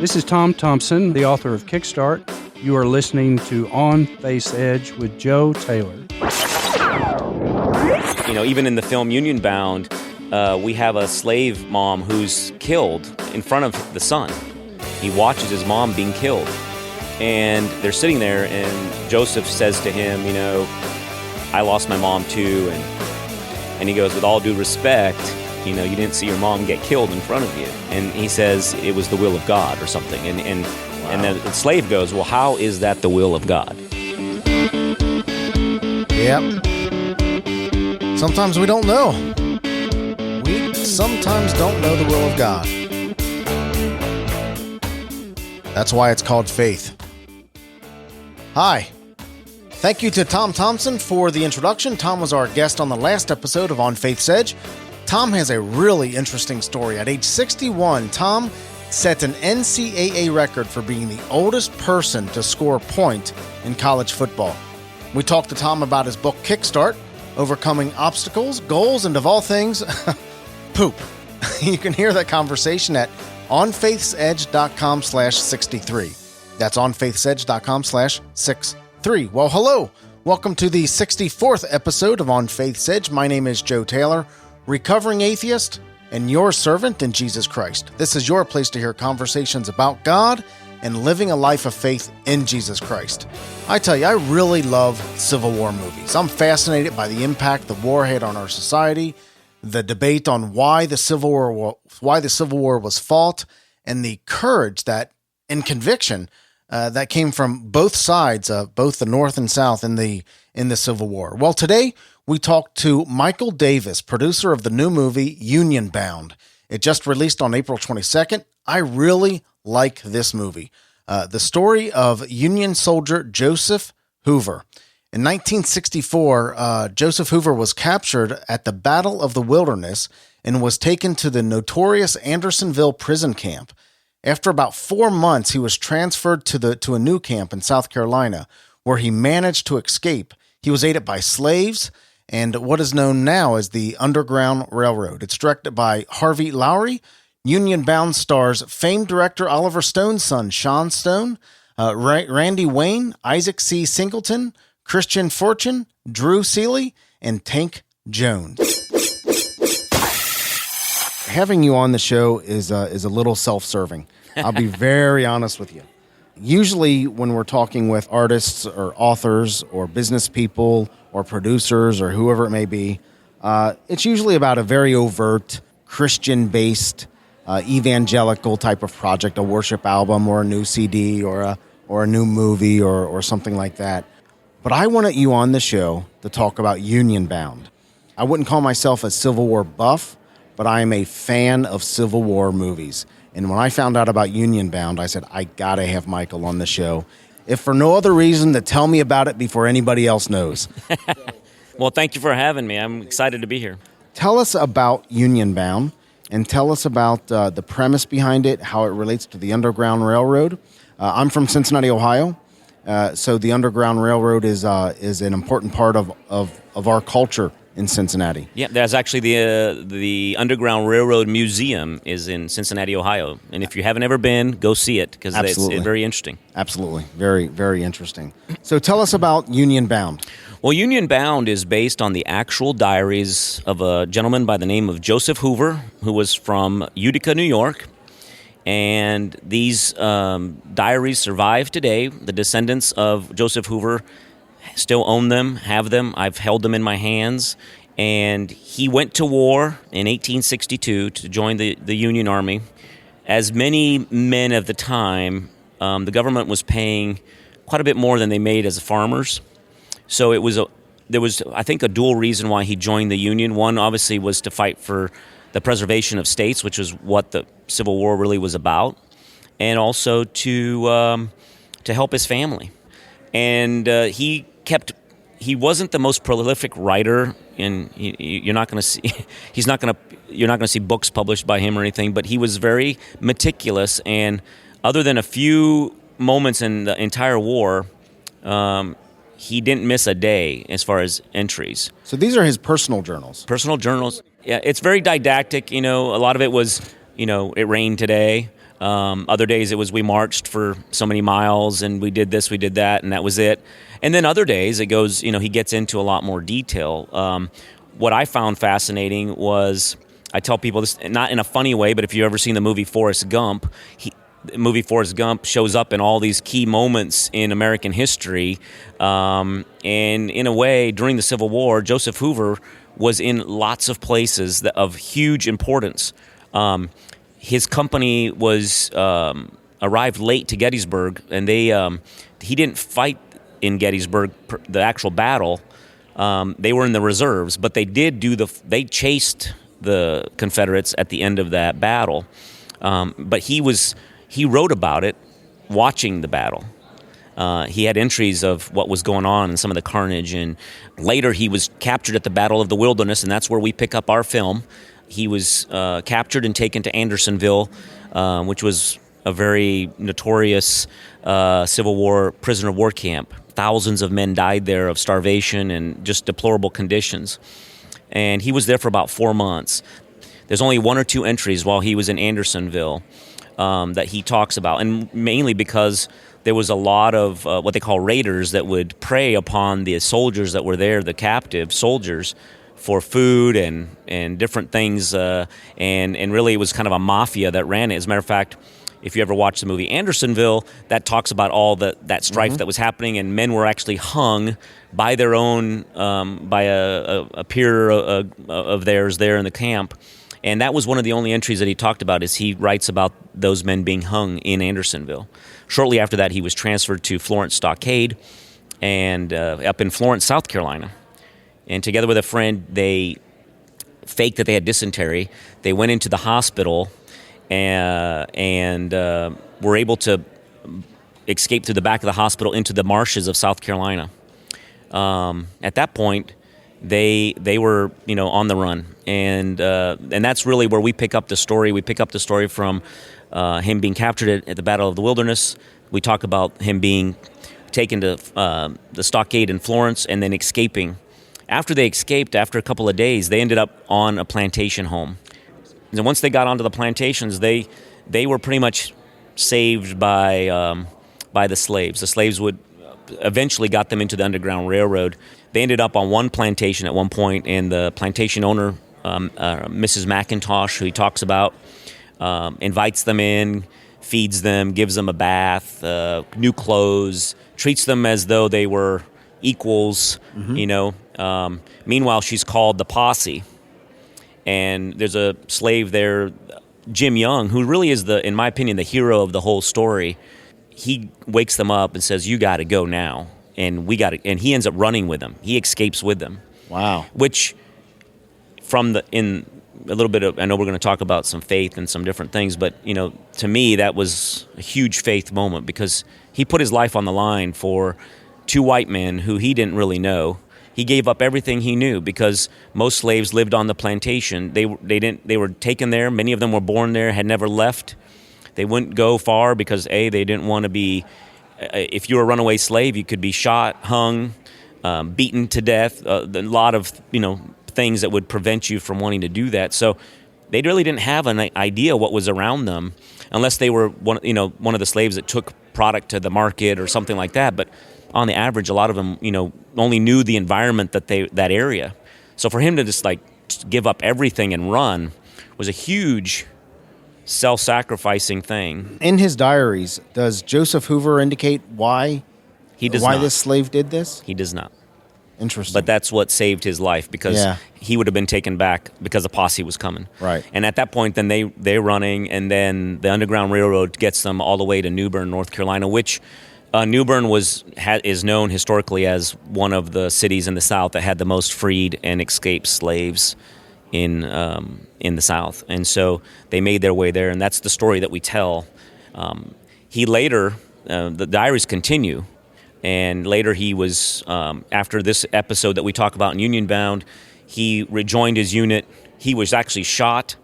This is Tom Thompson, the author of Kickstart. You are listening to On Faith's Edge with Joe Taylor. You know, even in the film Union Bound, we have a slave mom who's killed in front of the son. He watches his mom being killed. And they're sitting there, and Joseph says to him, you know, I lost my mom too. And he goes, with all due respect, you know, you didn't see your mom get killed in front of you. And he says it was the will of God or something. And the slave goes, well, how is that the will of God? Yep. Sometimes we don't know. We sometimes don't know the will of God. That's why it's called faith. Hi. Thank you to Tom Thompson for the introduction. Tom was our guest on the last episode of On Faith's Edge. Tom has a really interesting story. At age 61, Tom set an NCAA record for being the oldest person to score a point in college football. We talked to Tom about his book, Kickstart, overcoming obstacles, goals, and of all things, poop. You can hear that conversation at onfaithsedge.com/63. That's onfaithsedge.com/63. Well, hello. Welcome to the 64th episode of On Faith's Edge. My name is Joe Taylor, recovering atheist and your servant in Jesus Christ. This is your place to hear conversations about God and living a life of faith in Jesus Christ. I tell you, I really love Civil War movies. I'm fascinated by the impact the war had on our society, the debate on why the Civil War was fought, and the courage and conviction that came from both sides, both the North and South in the Civil War. Well, today we talked to Michael Davis, producer of the new movie Union Bound. It just released on April 22nd. I really like this movie. The story of Union soldier Joseph Hoover. In 1964, Joseph Hoover was captured at the Battle of the Wilderness and was taken to the notorious Andersonville prison camp. After about 4 months, he was transferred to a new camp in South Carolina, where he managed to escape. He was aided by slaves and what is known now as the Underground Railroad. It's directed by Harvey Lowry. Union Bound stars famed director Oliver Stone's son, Sean Stone, Randy Wayne, Isaac C. Singleton, Christian Fortune, Drew Seeley, and Tank Jones. Having you on the show is a little self-serving. I'll be very honest with you. Usually when we're talking with artists or authors or business people or producers or whoever it may be, it's usually about a very overt, Christian-based, evangelical type of project, a worship album or a new CD or a new movie or something like that. But I wanted you on the show to talk about Union Bound. I wouldn't call myself a Civil War buff, but I am a fan of Civil War movies. And when I found out about Union Bound, I said, I gotta have Michael on the show, if for no other reason to tell me about it before anybody else knows. Well, thank you for having me. I'm excited to be here. Tell us about Union Bound, and tell us about the premise behind it, how it relates to the Underground Railroad. I'm from Cincinnati, Ohio, so the Underground Railroad is an important part of our culture in Cincinnati. Yeah, there's actually the Underground Railroad Museum is in Cincinnati, Ohio. And if you haven't ever been, go see it, because it's very interesting. Absolutely. Very, very interesting. So tell us about Union Bound. Well, Union Bound is based on the actual diaries of a gentleman by the name of Joseph Hoover, who was from Utica, New York. And these diaries survive today. The descendants of Joseph Hoover still own them, have them. I've held them in my hands. And he went to war in 1862 to join the Union Army. As many men of the time, the government was paying quite a bit more than they made as farmers. So there was, I think, a dual reason why he joined the Union. One, obviously, was to fight for the preservation of states, which is what the Civil War really was about, and also to help his family. And he wasn't the most prolific writer, and you're not going to see books published by him or anything, but he was very meticulous, and other than a few moments in the entire war, he didn't miss a day as far as entries. So these are his personal journals. Personal journals. Yeah, it's very didactic. A lot of it was, it rained today. Other days it was we marched for so many miles and we did this, we did that, and that was it. And then other days it goes, he gets into a lot more detail. What I found fascinating was, I tell people this, not in a funny way, but if you've ever seen the movie Forrest Gump, the movie Forrest Gump shows up in all these key moments in American history. And in a way, during the Civil War, Joseph Hoover was in lots of places of huge importance. His company was arrived late to Gettysburg, and he didn't fight in Gettysburg, the actual battle. They were in the reserves, but they did they chased the Confederates at the end of that battle. But he wrote about it watching the battle. He had entries of what was going on and some of the carnage, and later he was captured at the Battle of the Wilderness, and that's where we pick up our film. He was captured and taken to Andersonville, which was a very notorious Civil War prisoner of war camp. Thousands of men died there of starvation and just deplorable conditions. And he was there for about 4 months. There's only 1 or 2 entries while he was in Andersonville that he talks about, and mainly because there was a lot of what they call raiders that would prey upon the soldiers that were there, the captive soldiers, for food and different things, and really it was kind of a mafia that ran it. As a matter of fact, if you ever watch the movie Andersonville, that talks about all that strife that was happening, and men were actually hung by their own, by a peer of theirs there in the camp. And that was one of the only entries that he talked about, is he writes about those men being hung in Andersonville. Shortly after that, he was transferred to Florence Stockade, and up in Florence, South Carolina. And together with a friend, they faked that they had dysentery. They went into the hospital and were able to escape through the back of the hospital into the marshes of South Carolina. At that point, they were on the run, and that's really where we pick up the story. We pick up the story from him being captured at the Battle of the Wilderness. We talk about him being taken to the stockade in Florence and then escaping. After they escaped, after a couple of days, they ended up on a plantation home. And once they got onto the plantations, they were pretty much saved by the slaves. The slaves would eventually got them into the Underground Railroad. They ended up on one plantation at one point, and the plantation owner, Mrs. McIntosh, who he talks about, invites them in, feeds them, gives them a bath, new clothes, treats them as though they were equals, Meanwhile, she's called the posse. And there's a slave there, Jim Young, who really is, in my opinion, the hero of the whole story. He wakes them up and says, "You got to go now." And and he ends up running with them. He escapes with them. Wow. Which, in a little bit of, I know we're going to talk about some faith and some different things, but, to me, that was a huge faith moment, because he put his life on the line for 2 white men who he didn't really know. He gave up everything he knew, because most slaves lived on the plantation. They were taken there. Many of them were born there, had never left. They wouldn't go far because they didn't want to be. If you were a runaway slave, you could be shot, hung, beaten to death. A lot of things that would prevent you from wanting to do that. So they really didn't have an idea what was around them, unless they were one of the slaves that took product to the market or something like that. But on the average, a lot of them, only knew the environment that area. So for him to just give up everything and run was a huge self-sacrificing thing. In his diaries, does Joseph Hoover indicate why this slave did this? He does not. Interesting. But that's what saved his life, because he would have been taken back because the posse was coming. Right. And at that point, then they're running, and then the Underground Railroad gets them all the way to New Bern, North Carolina, which New Bern is known historically as one of the cities in the South that had the most freed and escaped slaves in the South. And so they made their way there, and that's the story that we tell. He later, the diaries continue, and later he was, after this episode that we talk about in Union Bound, he rejoined his unit. He was actually shot,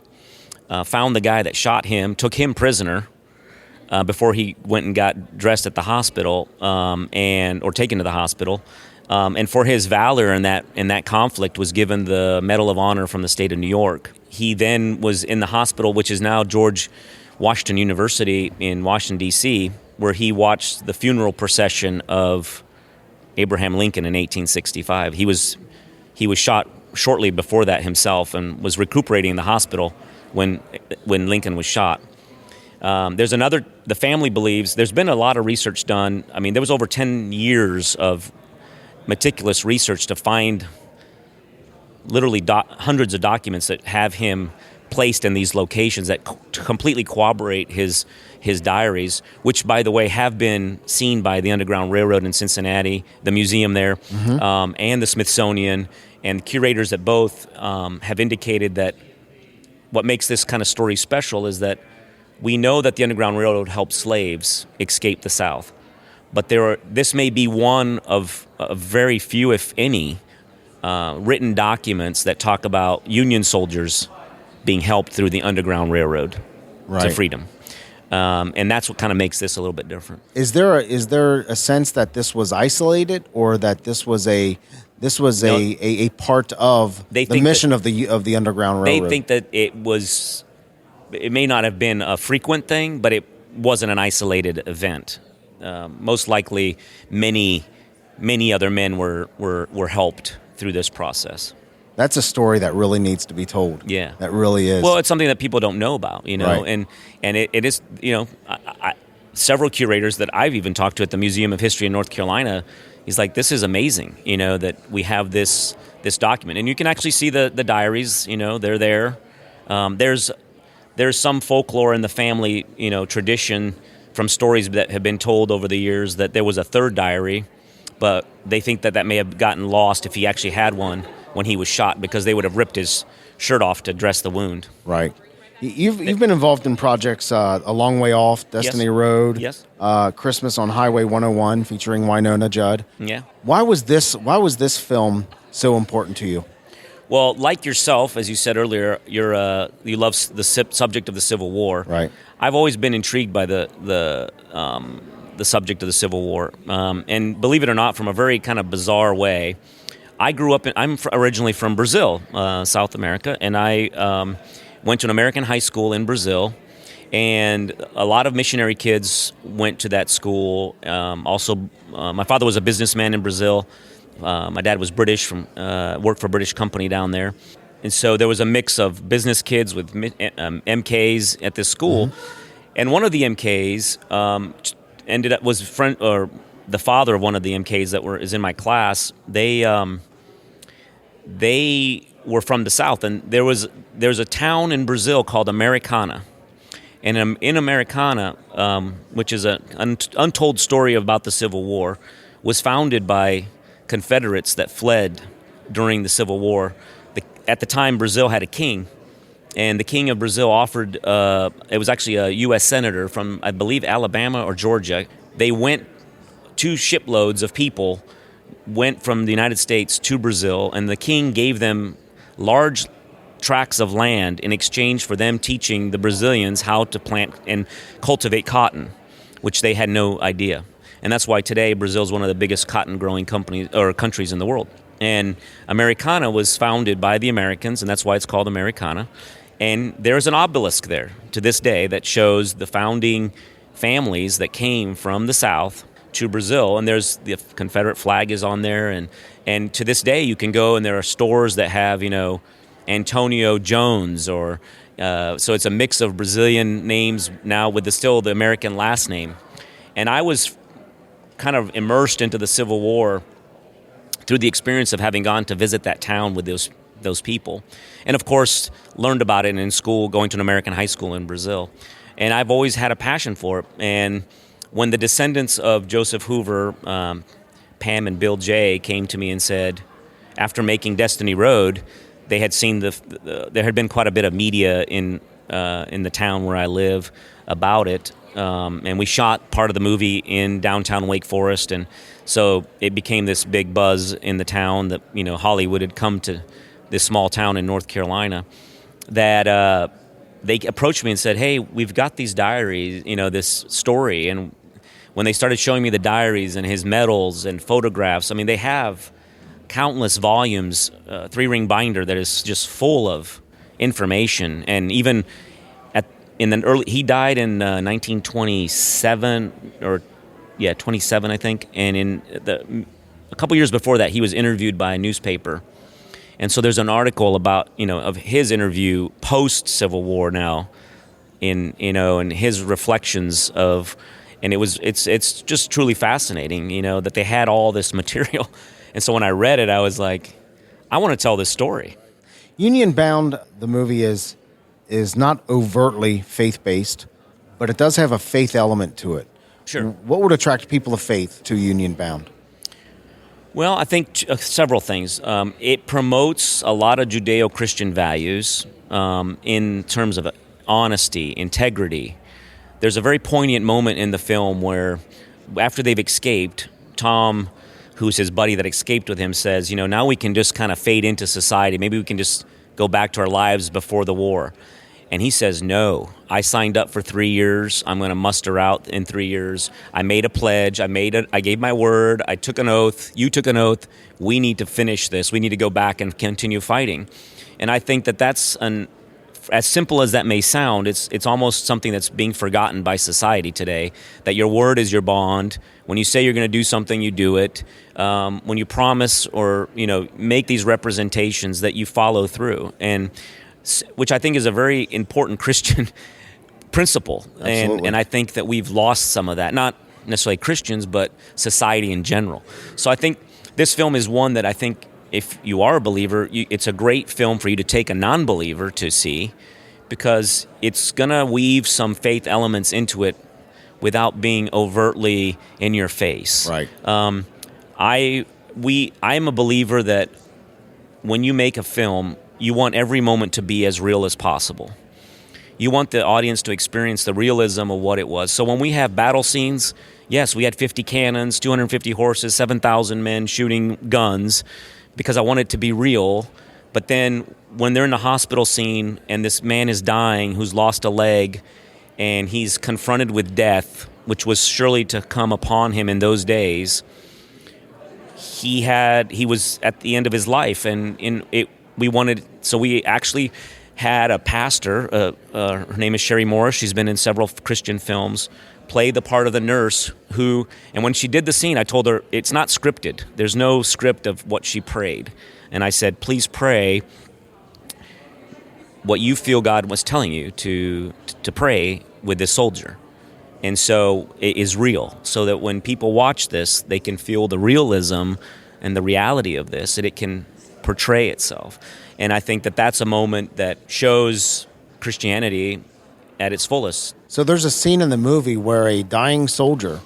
found the guy that shot him, took him prisoner, before he went and got dressed at the hospital, or taken to the hospital. And for his valor in that conflict was given the Medal of Honor from the state of New York. He then was in the hospital, which is now Washington University in Washington, D.C., where he watched the funeral procession of Abraham Lincoln in 1865. He was shot shortly before that himself and was recuperating in the hospital when Lincoln was shot. The family believes, there's been a lot of research done. I mean, there was over 10 years of meticulous research to find literally hundreds of documents that have him placed in these locations that completely corroborate his diaries, which, by the way, have been seen by the Underground Railroad in Cincinnati, the museum there, and the Smithsonian, and curators at both have indicated that what makes this kind of story special is that we know that the Underground Railroad helped slaves escape the South, but this may be one of very few, if any, written documents that talk about Union soldiers being helped through the Underground Railroad to freedom. And that's what kind of makes this a little bit different. Is there a sense that this was isolated, or that this was a part of the mission of the Underground Railroad? They think that it may not have been a frequent thing, but it wasn't an isolated event. Most likely, many other men were helped through this process. That's a story that really needs to be told. Yeah, that really is. Well, it's something that people don't know about, right. and it is, several curators that I've even talked to at the Museum of History in North Carolina, he's like, this is amazing, that we have this document, and you can actually see the diaries, they're there. There's some folklore in the family, tradition from stories that have been told over the years that there was a third diary, but they think that may have gotten lost if he actually had one when he was shot, because they would have ripped his shirt off to dress the wound. Right. You've been involved in projects A Long Way Off, Destiny yes. Road, yes. Christmas on Highway 101 featuring Wynonna Judd. Yeah. Why was this film so important to you? Well, like yourself, as you said earlier, you love the subject of the Civil War. Right. I've always been intrigued by the subject of the Civil War, and believe it or not, from a very kind of bizarre way. I grew up I'm originally from Brazil, South America, and I went to an American high school in Brazil, and a lot of missionary kids went to that school. Also, my father was a businessman in Brazil. My dad was British, worked for a British company down there. And so there was a mix of business kids with MKs at this school. Mm-hmm. And one of the MKs was the father of one of the MKs that is in my class. They were from the South, and there's a town in Brazil called Americana. And in Americana, which is an untold story about the Civil War, was founded by Confederates that fled during the Civil War. At the time, Brazil had a king, and the king of Brazil offered, it was actually a U.S. senator from, I believe, Alabama or Georgia. They went, 2 shiploads of people went from the United States to Brazil, and the king gave them large tracts of land in exchange for them teaching the Brazilians how to plant and cultivate cotton, which they had no idea. And that's why today Brazil is one of the biggest cotton-growing countries in the world. And Americana was founded by the Americans, and that's why it's called Americana. And there's an obelisk there to this day that shows the founding families that came from the South to Brazil. And there's the Confederate flag is on there. And to this day, you can go and there are stores that have, Antonio Jones or so it's a mix of Brazilian names now with still the American last name. And I was kind of immersed into the Civil War through the experience of having gone to visit that town with those people. And of course, learned about it in school, going to an American high school in Brazil. And I've always had a passion for it. And when the descendants of Joseph Hoover, Pam and Bill Jay, came to me and said, after making Destiny Road, they had seen there had been quite a bit of media in the town where I live about it. And we shot part of the movie in downtown Wake Forest, and so it became this big buzz in the town that Hollywood had come to this small town in North Carolina. That they approached me and said, "Hey, we've got these diaries, this story." And when they started showing me the diaries and his medals and photographs, I mean, they have countless volumes, 3-ring binder that is just full of information, and even in the early, he died in 1927 27, I think. And a couple years before that, he was interviewed by a newspaper. And so there's an article about, of his interview post Civil War now, and his reflections of, and it's just truly fascinating, that they had all this material. And so when I read it, I was like, I want to tell this story. Union Bound, the movie is not overtly faith-based, but it does have a faith element to it. Sure. What would attract people of faith to Union Bound? Well, I think several things. It promotes a lot of Judeo-Christian values in terms of honesty, integrity. There's a very poignant moment in the film where, after they've escaped, Tom, who's his buddy that escaped with him, says, now we can just kind of fade into society. Maybe we can just go back to our lives before the war. And he says, no, I signed up for 3 years. I'm going to muster out in 3 years. I made a pledge. I gave my word. I took an oath. You took an oath. We need to finish this. We need to go back and continue fighting. And I think that that's as simple as that may sound, it's almost something that's being forgotten by society today, that your word is your bond. When you say you're going to do something, you do it. When you promise or, make these representations, that you follow through. And which I think is a very important Christian principle. And I think that we've lost some of that, not necessarily Christians, but society in general. So I think this film is one that I think if you are a believer, it's a great film for you to take a non-believer to see, because it's going to weave some faith elements into it without being overtly in your face. Right. I'm a believer that when you make a film, you want every moment to be as real as possible. You want the audience to experience the realism of what it was. So when we have battle scenes, yes, we had 50 cannons, 250 horses, 7,000 men shooting guns, because I want it to be real. But then when they're in the hospital scene and this man is dying who's lost a leg and he's confronted with death, which was surely to come upon him in those days, he was at the end of his life, and we actually had a pastor, her name is Sherry Morris, she's been in several Christian films, play the part of the nurse and when she did the scene, I told her, it's not scripted. There's no script of what she prayed. And I said, please pray what you feel God was telling you to pray with this soldier. And so it is real, so that when people watch this, they can feel the realism and the reality of this, and it can portray itself. And I think that that's a moment that shows Christianity at its fullest. So there's a scene in the movie where a dying soldier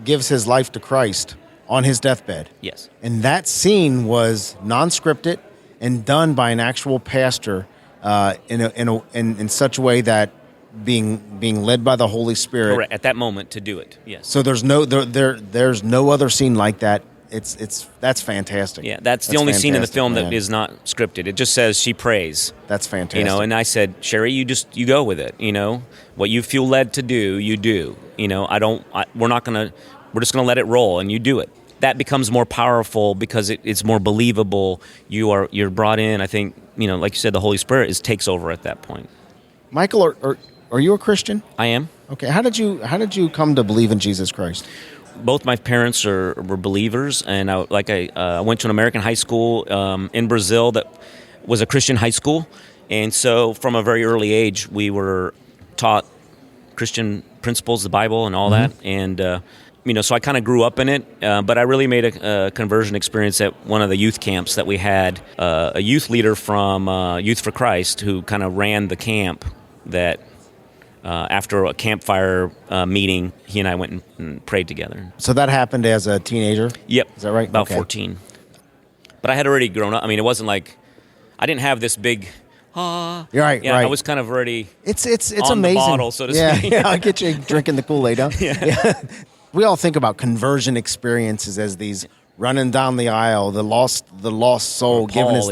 gives his life to Christ on his deathbed. Yes. And that scene was non-scripted and done by an actual pastor in such a way that being led by the Holy Spirit. Correct. At that moment to do it. Yes. So there's no other scene like that. That's fantastic. Yeah, that's the only scene in the film that is not scripted. It just says she prays. That's fantastic. And I said, Sherry, you go with it. What you feel led to do, you do. We're just gonna let it roll, and you do it. That becomes more powerful because it's more believable. You're brought in. I think like you said, the Holy Spirit takes over at that point. Michael, are you a Christian? I am. Okay. How did you come to believe in Jesus Christ? Both my parents were believers, and I went to an American high school in Brazil that was a Christian high school, and so from a very early age we were taught Christian principles, the Bible, and all that, and so I kind of grew up in it, but I really made a conversion experience at one of the youth camps that we had. A youth leader from Youth for Christ who kind of ran the camp that. After a campfire meeting, he and I went and prayed together. So that happened as a teenager? Yep. Is that right? About 14. But I had already grown up. I mean, it wasn't like I didn't have this big. You're right. Yeah, right. I was kind of already. It's on amazing. The bottle, so to speak. Yeah, I'll get you drinking the Kool-Aid. Huh? Yeah. We all think about conversion experiences as these running down the aisle, the lost soul, or Paul, giving us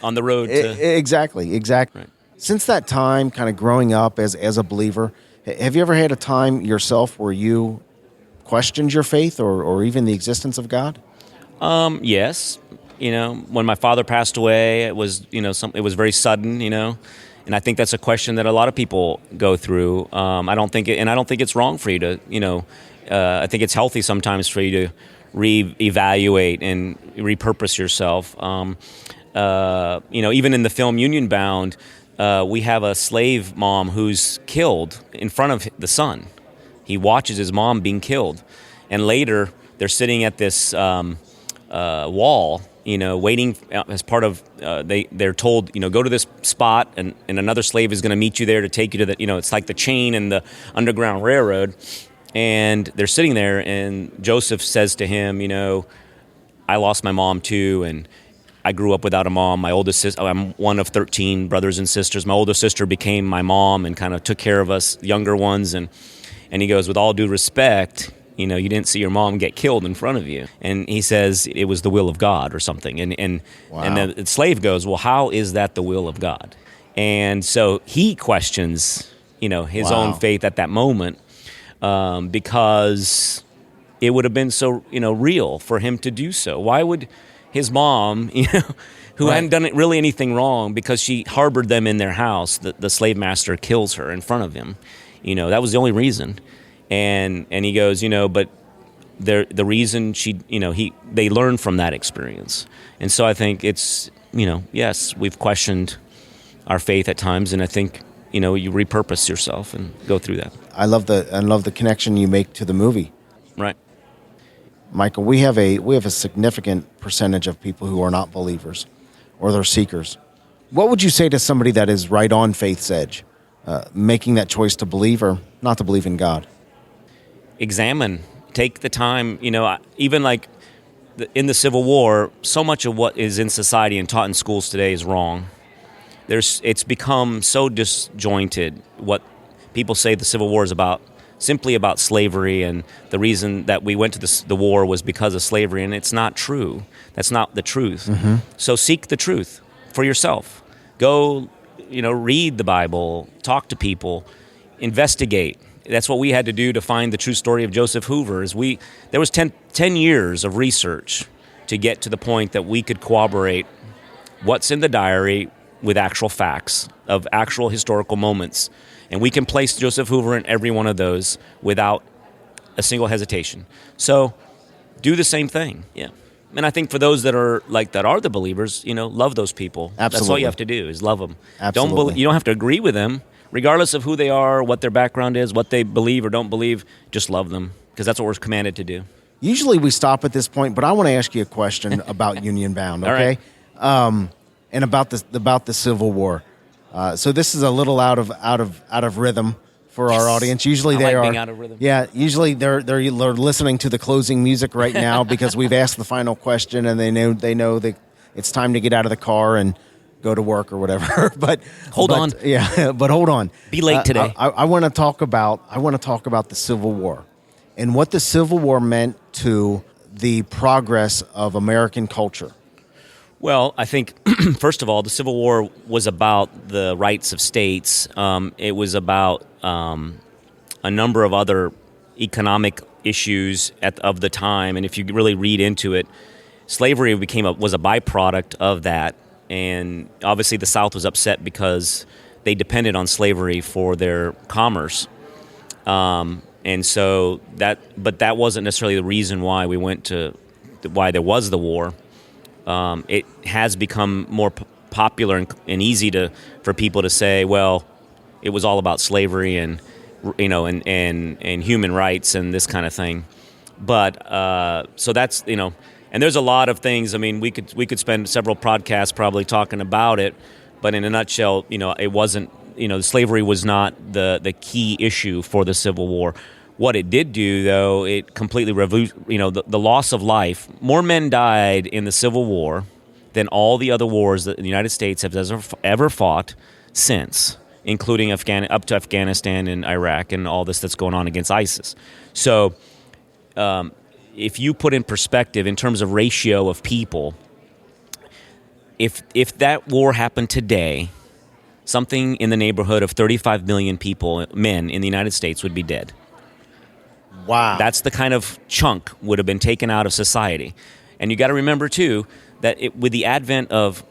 on the road to. Exactly. Right. Since that time, kind of growing up as a believer, have you ever had a time yourself where you questioned your faith or even the existence of God? Yes. When my father passed away, it was it was very sudden. And And I think that's a question that a lot of people go through. I don't think it's wrong for you to, I think it's healthy sometimes for you to reevaluate and repurpose yourself. Even in the film Union Bound, we have a slave mom who's killed in front of the son. He watches his mom being killed. And later, they're sitting at this wall, waiting as part of, they're told, go to this spot and another slave is going to meet you there to take you to the, it's like the chain and the Underground Railroad. And they're sitting there and Joseph says to him, I lost my mom too, and I grew up without a mom. My oldest sister, I'm one of 13 brothers and sisters. My older sister became my mom and kind of took care of us younger ones. And he goes, with all due respect, you didn't see your mom get killed in front of you. And he says it was the will of God or something. And Wow. and the slave goes, well, how is that the will of God? And so he questions, his Wow. own faith at that moment, because it would have been so, real for him to do so. Why would his mom, who Right. hadn't done really anything wrong, because she harbored them in their house, the slave master kills her in front of him. That was the only reason. And he goes, but the reason they learned from that experience. And so I think it's, yes, we've questioned our faith at times, and I think, you repurpose yourself and go through that. I love the connection you make to the movie. Right. Michael, we have a significant percentage of people who are not believers or they're seekers. What would you say to somebody that is right on faith's edge, making that choice to believe or not to believe in God? Examine. Take the time. Even like in the Civil War, so much of what is in society and taught in schools today is wrong. It's become so disjointed. What people say the Civil War is about, simply about slavery, and the reason that we went to the war was because of slavery, and it's not true. That's not the truth. Mm-hmm. So seek the truth for yourself. Go, read the Bible, talk to people, investigate. That's what we had to do to find the true story of Joseph Hoover. There was 10 years of research to get to the point that we could corroborate what's in the diary with actual facts of actual historical moments. And we can place Joseph Hoover in every one of those without a single hesitation. So do the same thing. Yeah. And I think for those that are the believers, love those people. Absolutely. That's all you have to do is love them. Absolutely. You don't have to agree with them, regardless of who they are, what their background is, what they believe or don't believe. Just love them, because that's what we're commanded to do. Usually we stop at this point, but I want to ask you a question about Union Bound, All okay? right. And about the Civil War. So this is a little out of rhythm for our audience. Usually I they like are being out of rhythm. Yeah, usually they're listening to the closing music right now because we've asked the final question and they know that it's time to get out of the car and go to work or whatever. but Hold on. Yeah, but hold on. Be late today. I want to talk about the Civil War and what the Civil War meant to the progress of American culture. Well, I think, first of all, the Civil War was about the rights of states. It was about a number of other economic issues of the time. And if you really read into it, slavery was a byproduct of that. And obviously the South was upset because they depended on slavery for their commerce. And so but that wasn't necessarily the reason why why there was the war. It has become more popular and easy for people to say, well, it was all about slavery and and human rights and this kind of thing. But so that's and there's a lot of things. I mean, we could spend several podcasts probably talking about it, but in a nutshell, it wasn't. Slavery was not the key issue for the Civil War. What it did do, though, it completely the loss of life. More men died in the Civil War than all the other wars that the United States has ever fought since, including up to Afghanistan and Iraq and all this that's going on against ISIS. So if you put in perspective in terms of ratio of people, if that war happened today, something in the neighborhood of 35 million men in the United States would be dead. Wow. That's the kind of chunk would have been taken out of society. And you got to remember, too, that with the advent of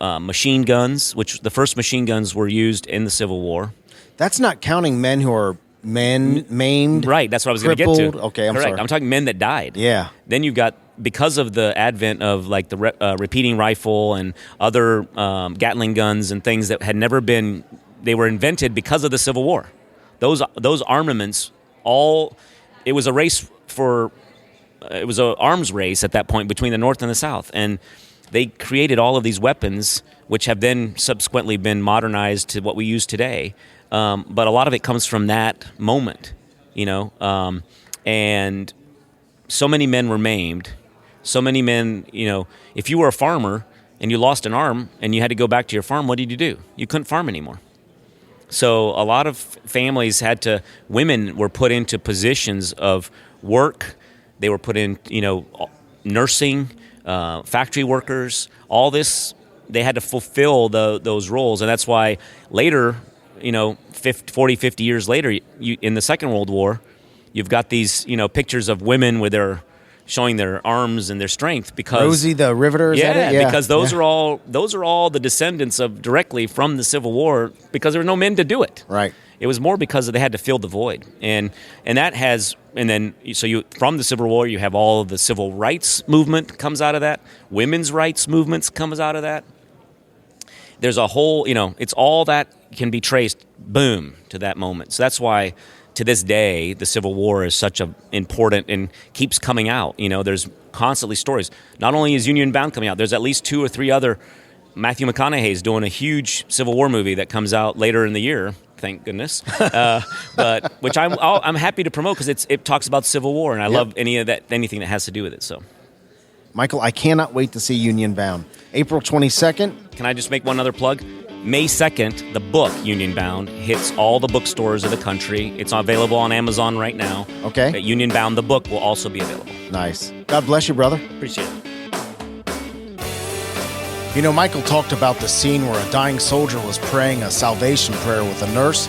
machine guns, which the first machine guns were used in the Civil War. That's not counting men who are maimed. Right, that's what I was going to get to. Okay, I'm Correct. sorry. I'm talking men that died. Yeah. Then you've got, because of the advent of like the repeating rifle and other Gatling guns and things that had never been, they were invented because of the Civil War. Those armaments, it was a race it was an arms race at that point between the North and the South. And they created all of these weapons, which have then subsequently been modernized to what we use today. But a lot of it comes from that moment, and so many men were maimed. So many men, if you were a farmer and you lost an arm and you had to go back to your farm, what did you do? You couldn't farm anymore. So a lot of families women were put into positions of work. They were put in, nursing, factory workers, all this. They had to fulfill those roles. And that's why later, 40, 50 years later, in the Second World War, you've got these, pictures of women with showing their arms and their strength, because Rosie the Riveter, is that it? Yeah, because those are all the descendants of directly from the Civil War, because there were no men to do it. Right. It was more because they had to fill the void, and then from the Civil War you have all of the civil rights movement comes out of that, women's rights movements comes out of that. There's a whole, it's all that can be traced, boom, to that moment. So that's why, to this day, the Civil War is such a important and keeps coming out. There's constantly stories. Not only is Union Bound coming out, there's at least 2 or 3 other. Matthew McConaughey's doing a huge Civil War movie that comes out later in the year. Thank goodness, but which I'm happy to promote, because it talks about Civil War, and I love anything that has to do with it. So, Michael, I cannot wait to see Union Bound. April 22nd. Can I just make one other plug? May 2nd, the book Union Bound hits all the bookstores of the country. It's available on Amazon right now. Okay. Union Bound, the book, will also be available. Nice. God bless you, brother. Appreciate it. Michael talked about the scene where a dying soldier was praying a salvation prayer with a nurse.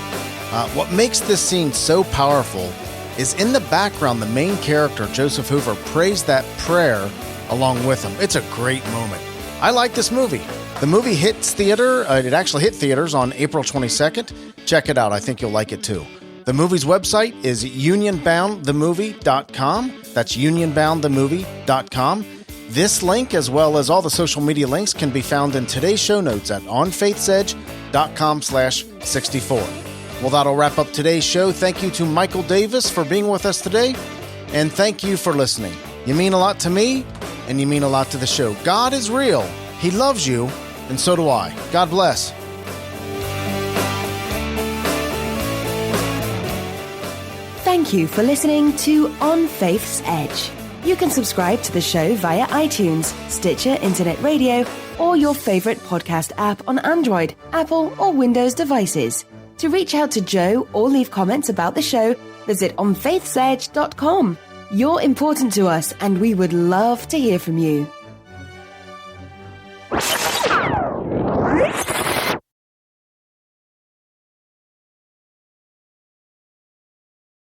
What makes this scene so powerful is, in the background, the main character, Joseph Hoover, prays that prayer along with him. It's a great moment. I like this movie. The movie hits theater. It actually hit theaters on April 22nd. Check it out. I think you'll like it too. The movie's website is unionboundthemovie.com. That's unionboundthemovie.com. This link, as well as all the social media links, can be found in today's show notes at onfaithsedge.com/64. Well, that'll wrap up today's show. Thank you to Michael Davis for being with us today, and thank you for listening. You mean a lot to me, and you mean a lot to the show. God is real. He loves you, and so do I. God bless. Thank you for listening to On Faith's Edge. You can subscribe to the show via iTunes, Stitcher Internet Radio, or your favorite podcast app on Android, Apple, or Windows devices. To reach out to Joe or leave comments about the show, visit onfaithsedge.com. You're important to us, and we would love to hear from you.